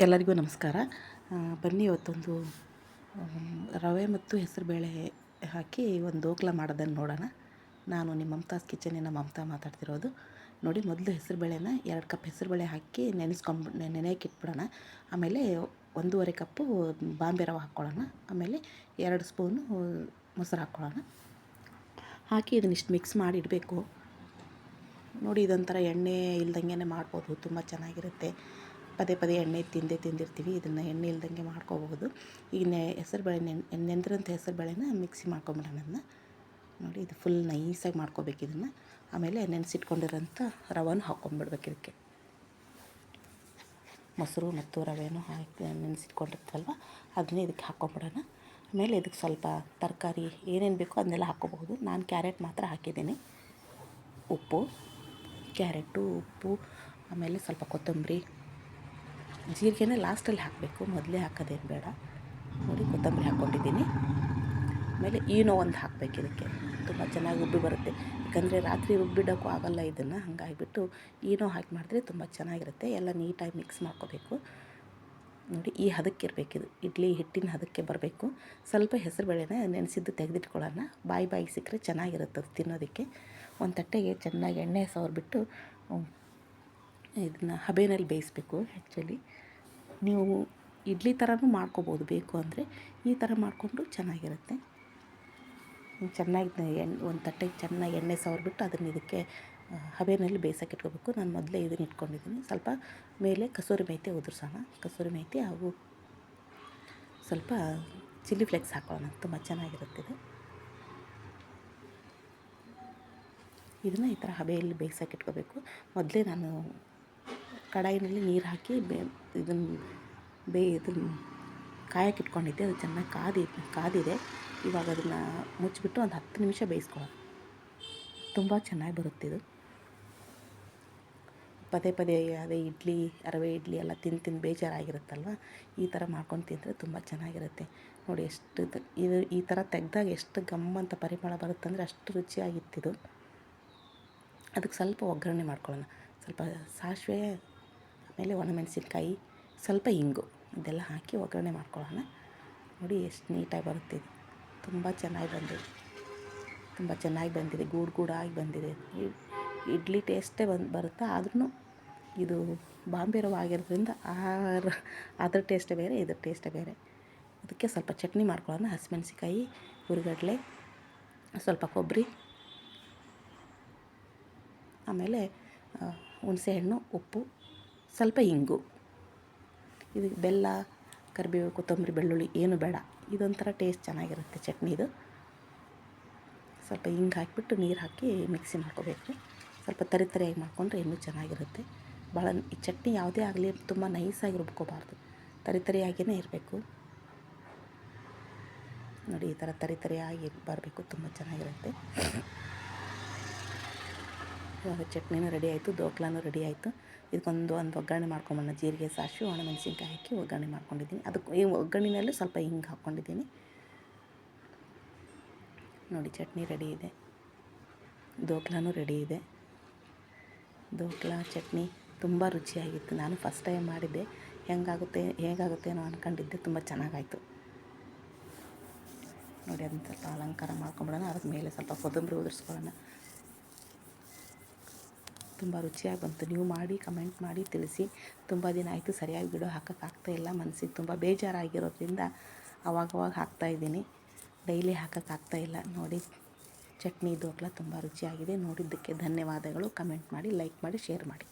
ಎಲ್ಲರಿಗೂ ನಮಸ್ಕಾರ. ಬನ್ನಿ ಇವತ್ತೊಂದು ರವೆ ಮತ್ತು ಹೆಸರುಬೇಳೆ ಹಾಕಿ ಒಂದು ದೋಕ್ಲ ಮಾಡೋದನ್ನು ನೋಡೋಣ. ನಾನು ನಿಮ್ಮ ಮಮತಾಸ್ ಕಿಚನಿನ ಮಮತಾ ಮಾತಾಡ್ತಿರೋದು. ನೋಡಿ, ಮೊದಲು ಹೆಸರುಬೇಳೆನ 2 ಕಪ್ ಹೆಸರುಬೇಳೆ ಹಾಕಿ ನೆನೆಯಕ್ಕೆ ಇಟ್ಬಿಡೋಣ. ಆಮೇಲೆ 1.5 ಕಪ್ಪು ಬಾಂಬೆ ರವೆ ಹಾಕ್ಕೊಳ್ಳೋಣ. ಆಮೇಲೆ 2 ಸ್ಪೂನು ಮೊಸರು ಹಾಕ್ಕೊಳ್ಳೋಣ. ಹಾಕಿ ಇದನ್ನಿಷ್ಟು ಮಿಕ್ಸ್ ಮಾಡಿ ಇಡಬೇಕು. ನೋಡಿ, ಇದೊಂಥರ ಎಣ್ಣೆ ಇಲ್ದಂಗೆ ಮಾಡ್ಬೋದು, ತುಂಬ ಚೆನ್ನಾಗಿರುತ್ತೆ. ಪದೇ ಪದೇ ಎಣ್ಣೆ ತಿಂದಿರ್ತೀವಿ, ಇದನ್ನು ಎಣ್ಣೆ ಇಲ್ದಂಗೆ ಮಾಡ್ಕೋಬಹುದು. ಈಗ ಹೆಸರುಬೇಳೆ ನೆಂದಿರೋಂಥ ಹೆಸರುಬೇಳೆನ ಮಿಕ್ಸಿ ಮಾಡ್ಕೊಂಬಿಡೋಣ. ಅದನ್ನ ನೋಡಿ, ಇದು ಫುಲ್ ನೈಸಾಗಿ ಮಾಡ್ಕೋಬೇಕು ಇದನ್ನು. ಆಮೇಲೆ ನೆನೆಸಿಟ್ಕೊಂಡಿರೋಂಥ ರವೆನೂ ಹಾಕ್ಕೊಂಡ್ಬಿಡ್ಬೇಕು. ಇದಕ್ಕೆ ಮೊಸರು ಮತ್ತು ರವೆನೂ ಹಾಕಿ ನೆನೆಸಿಟ್ಕೊಂಡಿರ್ತೀವಲ್ವ, ಅದನ್ನೇ ಇದಕ್ಕೆ ಹಾಕ್ಕೊಂಬಿಡೋಣ. ಆಮೇಲೆ ಇದಕ್ಕೆ ಸ್ವಲ್ಪ ತರಕಾರಿ ಏನೇನು ಬೇಕೋ ಅದನ್ನೆಲ್ಲ ಹಾಕ್ಕೋಬಹುದು. ನಾನು ಕ್ಯಾರೆಟ್ ಮಾತ್ರ ಹಾಕಿದ್ದೀನಿ. ಉಪ್ಪು, ಕ್ಯಾರೆಟು, ಉಪ್ಪು, ಆಮೇಲೆ ಸ್ವಲ್ಪ ಕೊತ್ತಂಬರಿ, ಜೀರಿಗೆನ ಲಾಸ್ಟಲ್ಲಿ ಹಾಕಬೇಕು, ಮೊದಲೇ ಹಾಕೋದೇನು ಬೇಡ. ನೋಡಿ, ಕೊತ್ತಂಬರಿ ಹಾಕ್ಕೊಂಡಿದ್ದೀನಿ. ಆಮೇಲೆ ಈನೋ ಒಂದು ಹಾಕಬೇಕು. ಇದಕ್ಕೆ ತುಂಬ ಚೆನ್ನಾಗಿ ಉಬ್ಬಿ ಬರುತ್ತೆ. ಯಾಕಂದರೆ ರಾತ್ರಿ ರುಬ್ಬಿಡೋಕ್ಕೂ ಆಗೋಲ್ಲ ಇದನ್ನು, ಹಾಗಾಗಿಬಿಟ್ಟು ಈನೋ ಹಾಕಿ ಮಾಡಿದ್ರೆ ತುಂಬ ಚೆನ್ನಾಗಿರುತ್ತೆ. ಎಲ್ಲ ನೀಟಾಗಿ ಮಿಕ್ಸ್ ಮಾಡ್ಕೋಬೇಕು. ನೋಡಿ, ಈ ಹದಕ್ಕಿರಬೇಕಿದು, ಇಡ್ಲಿ ಹಿಟ್ಟಿನ ಹದಕ್ಕೆ ಬರಬೇಕು. ಸ್ವಲ್ಪ ಹೆಸರುಬೇಳೆನ ನೆನೆಸಿದ್ದು ತೆಗೆದಿಟ್ಕೊಳ್ಳೋಣ. ಬಾಯಿಗೆ ಸಿಕ್ಕರೆ ಚೆನ್ನಾಗಿರುತ್ತೆ ಅದು ತಿನ್ನೋದಕ್ಕೆ. ಒಂದು ತಟ್ಟೆಗೆ ಚೆನ್ನಾಗಿ ಎಣ್ಣೆ ಸವರ್ಬಿಟ್ಟು ಇದನ್ನು ಹಬೆಯಲ್ಲಿ ಬೇಯಿಸಬೇಕು. ಆ್ಯಕ್ಚುಲಿ ನೀವು ಇಡ್ಲಿ ಥರನೂ ಮಾಡ್ಕೋಬೋದು, ಬೇಕು ಅಂದರೆ ಈ ಥರ ಮಾಡಿಕೊಂಡ್ರು ಚೆನ್ನಾಗಿರುತ್ತೆ. ಚೆನ್ನಾಗಿ ಒಂದು ತಟ್ಟೆಗೆ ಚೆನ್ನಾಗಿ ಎಣ್ಣೆ ಸವರ್ಬಿಟ್ಟು ಅದನ್ನು ಇದಕ್ಕೆ ಹಬೆಯಲ್ಲಿ ಬೇಯಿಸೋಕೆ ಇಟ್ಕೋಬೇಕು. ನಾನು ಮೊದಲೇ ಇದನ್ನು ಇಟ್ಕೊಂಡಿದ್ದೀನಿ. ಸ್ವಲ್ಪ ಮೇಲೆ ಕಸೂರಿ ಮೇಥಿ ಉದುರಿಸೋಣ. ಕಸೂರಿ ಮೇಥಿ ಹಾಗೂ ಸ್ವಲ್ಪ ಚಿಲ್ಲಿ ಫ್ಲೇಕ್ಸ್ ಹಾಕೋಣ, ತುಂಬ ಚೆನ್ನಾಗಿರುತ್ತೆ ಇದು. ಇದನ್ನು ಈ ಥರ ಹಬೆಯಲ್ಲಿ ಬೇಯಿಸೋಕೆ ಇಟ್ಕೋಬೇಕು. ಮೊದಲೇ ನಾನು ಕಡಾಯಿನಲ್ಲಿ ನೀರು ಹಾಕಿ ಇದನ್ನು ಕಾಯಕ್ಕೆ ಇಟ್ಕೊಂಡಿದ್ದೆ. ಅದು ಚೆನ್ನಾಗಿ ಕಾದಿದೆ. ಇವಾಗ ಅದನ್ನು ಮುಚ್ಚಿಬಿಟ್ಟು ಒಂದು 10 ನಿಮಿಷ ಬೇಯಿಸ್ಕೊಳ್ಳೋಣ. ತುಂಬ ಚೆನ್ನಾಗಿ ಬರುತ್ತಿದು. ಪದೇ ಪದೇ ಅದೇ ಇಡ್ಲಿ, ರವೆ ಇಡ್ಲಿ ಎಲ್ಲ ತಿಂದು ಬೇಜಾರಾಗಿರುತ್ತಲ್ವ, ಈ ಥರ ಮಾಡ್ಕೊಂಡು ತಿಂದರೆ ತುಂಬ ಚೆನ್ನಾಗಿರುತ್ತೆ. ನೋಡಿ, ಇದು ಈ ಥರ ತೆಗೆದಾಗ ಎಷ್ಟು ಗಮ್ಮಂತ ಪರಿಮಳ ಬರುತ್ತಂದರೆ ಅಷ್ಟು ರುಚಿಯಾಗಿತ್ತಿದು. ಅದಕ್ಕೆ ಸ್ವಲ್ಪ ಒಗ್ಗರಣೆ ಮಾಡ್ಕೊಳ್ಳೋಣ. ಸ್ವಲ್ಪ ಸಾಸಿವೆ, ಆಮೇಲೆ ಒಣಮೆಣಸಿನ್ಕಾಯಿ, ಸ್ವಲ್ಪ ಇಂಗು, ಇದೆಲ್ಲ ಹಾಕಿ ಒಗ್ಗರಣೆ ಮಾಡ್ಕೊಳ್ಳೋಣ. ನೋಡಿ, ಎಷ್ಟು ನೀಟಾಗಿ ಬರುತ್ತಿದೆ. ತುಂಬ ಚೆನ್ನಾಗಿ ಬಂದಿದೆ. ಗೂಡಾಗಿ ಬಂದಿದೆ. ಇಡ್ಲಿ ಟೇಸ್ಟೇ ಬರುತ್ತೆ. ಆದ್ರೂ ಇದು ಬಾಂಬೆ ರವೆ ಆಗಿರೋದ್ರಿಂದ ಅದ್ರ ಟೇಸ್ಟೇ ಬೇರೆ, ಇದ್ರ ಟೇಸ್ಟೇ ಬೇರೆ. ಅದಕ್ಕೆ ಸ್ವಲ್ಪ ಚಟ್ನಿ ಮಾಡ್ಕೊಳ್ಳೋಣ. ಹಸಿಮೆಣಸಿನ್ಕಾಯಿ, ಹುರಿಗಡಲೆ, ಸ್ವಲ್ಪ ಕೊಬ್ಬರಿ, ಆಮೇಲೆ ಹುಣಸೆಹಣ್ಣು, ಉಪ್ಪು, ಸ್ವಲ್ಪ ಇಂಗು. ಇದು ಬೆಲ್ಲ, ಕರಿಬೇವು, ಕೊತ್ತಂಬರಿ, ಬೆಳ್ಳುಳ್ಳಿ ಏನು ಬೇಡ. ಇದೊಂಥರ ಟೇಸ್ಟ್ ಚೆನ್ನಾಗಿರುತ್ತೆ ಚಟ್ನಿದು. ಸ್ವಲ್ಪ ಹಿಂಗೆ ಹಾಕಿಬಿಟ್ಟು ನೀರು ಹಾಕಿ ಮಿಕ್ಸಿ ಮಾಡ್ಕೋಬೇಕು. ಸ್ವಲ್ಪ ತರಿಯಾಗಿ ಮಾಡಿಕೊಂಡ್ರೆ ಇನ್ನೂ ಚೆನ್ನಾಗಿರುತ್ತೆ. ಭಾಳ ಈ ಚಟ್ನಿ ಯಾವುದೇ ಆಗಲಿ ತುಂಬ ನೈಸಾಗಿ ರುಬ್ಕೋಬಾರ್ದು, ತರಿಯಾಗಿಯೇ ಇರಬೇಕು. ನೋಡಿ, ಈ ಥರ ತರಿಯಾಗಿ ಬರಬೇಕು, ತುಂಬ ಚೆನ್ನಾಗಿರುತ್ತೆ. ಇವಾಗ ಚಟ್ನಿನೂ ರೆಡಿ ಆಯಿತು, ದೋಕ್ಲಾನೂ ರೆಡಿ ಆಯಿತು. ಇದಕ್ಕೊಂದು ಒಗ್ಗರಣೆ ಮಾಡ್ಕೊಂಬಣ್ಣ. ಜೀರಿಗೆ, ಸಾಸಿವೆ, ಒಣಮೆಣಸಿನ್ಕಾಯಿ ಹಾಕಿ ಒಗ್ಗರಣೆ ಮಾಡ್ಕೊಂಡಿದ್ದೀನಿ. ಅದಕ್ಕೆ ಈ ಒಗ್ಗರಣೆಯಲ್ಲಿ ಸ್ವಲ್ಪ ಹಿಂಗೆ ಹಾಕ್ಕೊಂಡಿದ್ದೀನಿ. ನೋಡಿ, ಚಟ್ನಿ ರೆಡಿ ಇದೆ, ದೋಕ್ಲಾನೂ ರೆಡಿ ಇದೆ. ದೋಕ್ಲಾ ಚಟ್ನಿ ತುಂಬ ರುಚಿಯಾಗಿತ್ತು. ನಾನು ಫಸ್ಟ್ ಟೈಮ್ ಮಾಡಿದ್ದೆ, ಹೇಗಾಗುತ್ತೇನೋ ಅಂದ್ಕೊಂಡಿದ್ದೆ. ತುಂಬ ಚೆನ್ನಾಗಾಯಿತು. ನೋಡಿ, ಅದನ್ನು ಸ್ವಲ್ಪ ಅಲಂಕಾರ ಮಾಡ್ಕೊಂಬಿಡೋಣ. ಅದಕ್ಕೆ ಮೇಲೆ ಸ್ವಲ್ಪ ಕೊತ್ತಂಬರಿ ಉದುರಿಸ್ಕೊಳ್ಳೋಣ. ತುಂಬ ರುಚಿಯಾಗಿ ಬಂತು. ನೀವು ಮಾಡಿ ಕಮೆಂಟ್ ಮಾಡಿ ತಿಳಿಸಿ. ತುಂಬ ದಿನ ಆಯಿತು ಸರಿಯಾಗಿ ವಿಡಿಯೋ ಹಾಕೋಕ್ಕಾಗ್ತಾಯಿಲ್ಲ. ಮನಸ್ಸಿಗೆ ತುಂಬ ಬೇಜಾರಾಗಿರೋದ್ರಿಂದ ಅವಾಗವಾಗ ಹಾಕ್ತಾಯಿದ್ದೀನಿ. ಡೈಲಿ ಹಾಕೋಕ್ಕಾಗ್ತಾಯಿಲ್ಲ. ನೋಡಿ, ಚಟ್ನಿ ದೋಕ್ಲ ತುಂಬ ರುಚಿಯಾಗಿದೆ. ನೋಡಿದ್ದಕ್ಕೆ ಧನ್ಯವಾದಗಳು. ಕಮೆಂಟ್ ಮಾಡಿ, ಲೈಕ್ ಮಾಡಿ, ಶೇರ್ ಮಾಡಿ.